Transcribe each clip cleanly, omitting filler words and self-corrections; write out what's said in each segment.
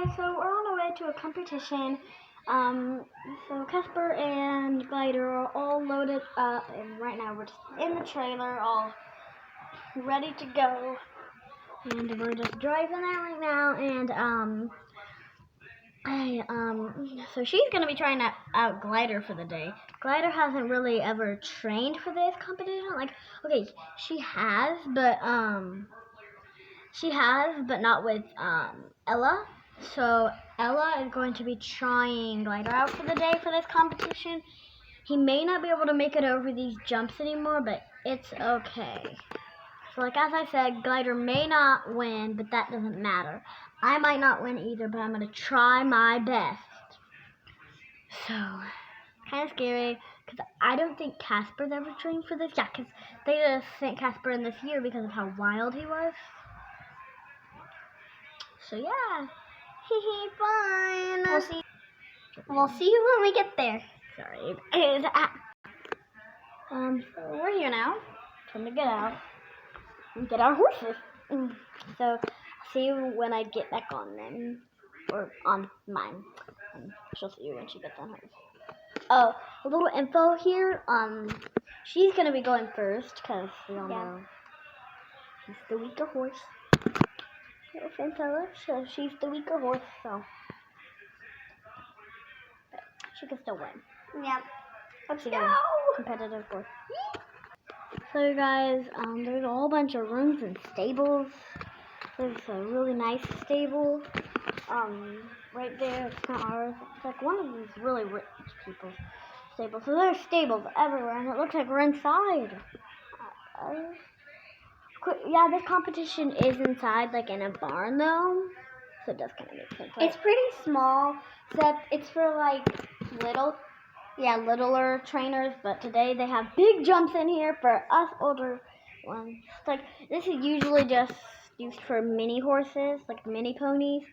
guys, so we're on our way to a competition. So Casper and Glider are all loaded up, and right now we're just in the trailer, all ready to go. And we're just driving there right now, and so she's gonna be trying out Glider for the day. Glider hasn't really ever trained for this competition. Like, okay, she has, but not with Ella. So Ella is going to be trying Glider out for the day for this competition. He may not be able to make it over these jumps anymore, but it's okay. So like as I said, Glider may not win, but that doesn't matter. I might not win either, but I'm going to try my best. So, kind of scary, because I don't think Casper's ever trained for this. Yeah, because they just sent Casper in this year because of how wild he was. So yeah, fine. We'll see you when we get there. Sorry. So we're here now. Time to get out and get our horses. So I'll see you when I get back on them, or on mine. And she'll see you when she gets on hers. Oh, a little info here. She's gonna be going first because we all know she's the weaker horse. So she's the weaker horse, so but she can still win. Yeah. Let's go. Competitive horse. So guys, there's a whole bunch of rooms and stables. There's a really nice stable. Right there, it's not ours. It's like one of these really rich people's stables. So there's stables everywhere, and it looks like we're inside. Yeah, this competition is inside, like in a barn though, so it does kind of make sense. Right? It's pretty small, except it's for like littler trainers, but today they have big jumps in here for us older ones. It's like, this is usually just used for mini horses, like mini ponies,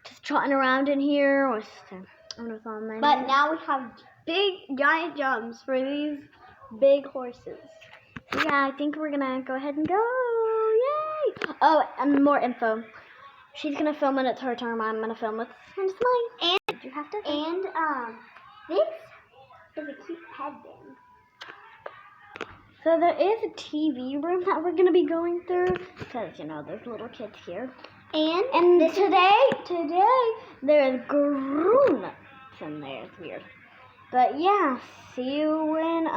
just trotting around in here, or but now we have big, giant jumps for these big horses. So yeah, I think we're gonna go ahead and go. Yay! Oh, and more info. She's gonna film it. It's her turn. I'm gonna film it. It's mine. And you have to. And this is a cute headband. So there is a TV room that we're gonna be going through because there's little kids here. And today there is grown-ups in there. It's weird. But yeah, see you when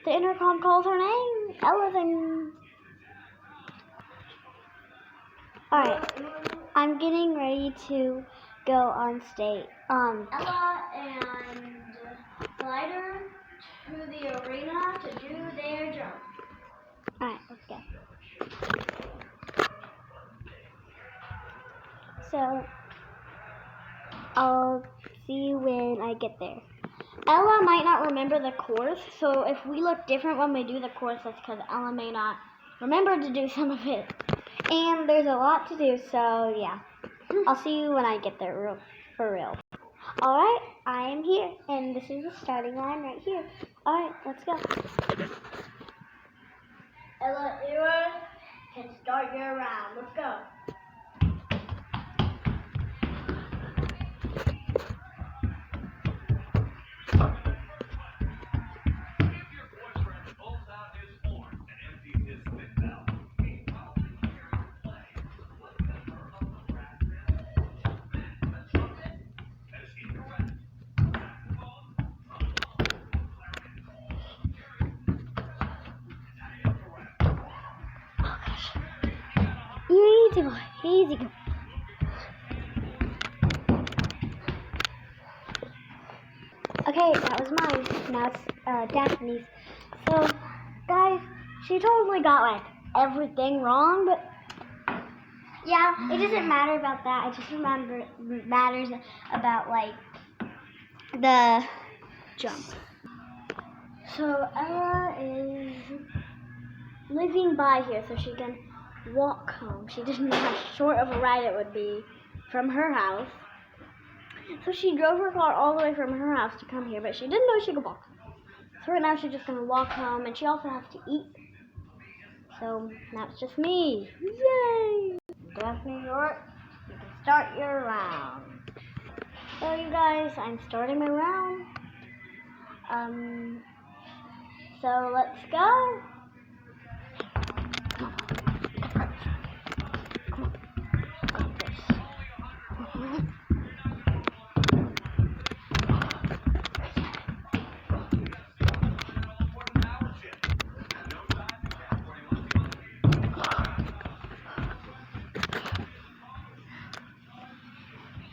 the intercom calls her name. Ella's in. Alright, I'm getting ready to go on stage. Ella and Glider to the arena to do their jump. Alright, let's go. So, I'll see you when I get there. Ella might not remember the course, so if we look different when we do the course, that's because Ella may not remember to do some of it. And there's a lot to do, so yeah. I'll see you when I get there, for real. Alright, I am here, and this is the starting line right here. Alright, let's go. Ella, you can start your round. Let's go. Easy boy, easy go. Okay, that was mine. Now it's Daphne's. So, guys, she totally got like everything wrong, but yeah, it doesn't matter about that. It just matters about like the jump. So Ella is living by here, so she can walk home. She didn't know how short of a ride it would be from her house. So she drove her car all the way from her house to come here, but she didn't know she could walk. So right now she's just going to walk home, and she also has to eat. So now it's just me. Yay! Daphne, you can start your round. So you guys, I'm starting my round. So let's go.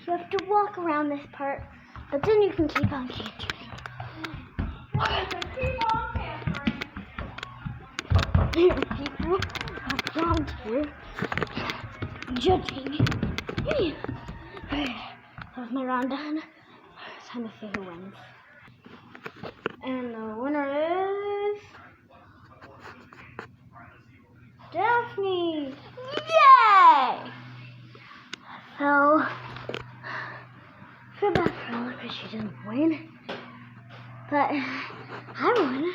You have to walk around this part, but then you can keep on cantering. There are people around here judging. That was my round done. It's time to see who wins. And the winner is Daphne! Yay! So, I feel bad for Ella because she didn't win. But I won.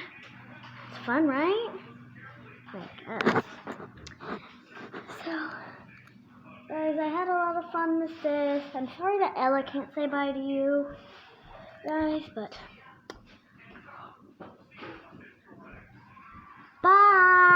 It's fun, right? I guess. So, guys, I had a lot of fun with this. I'm sorry that Ella can't say bye to you, guys, but bye!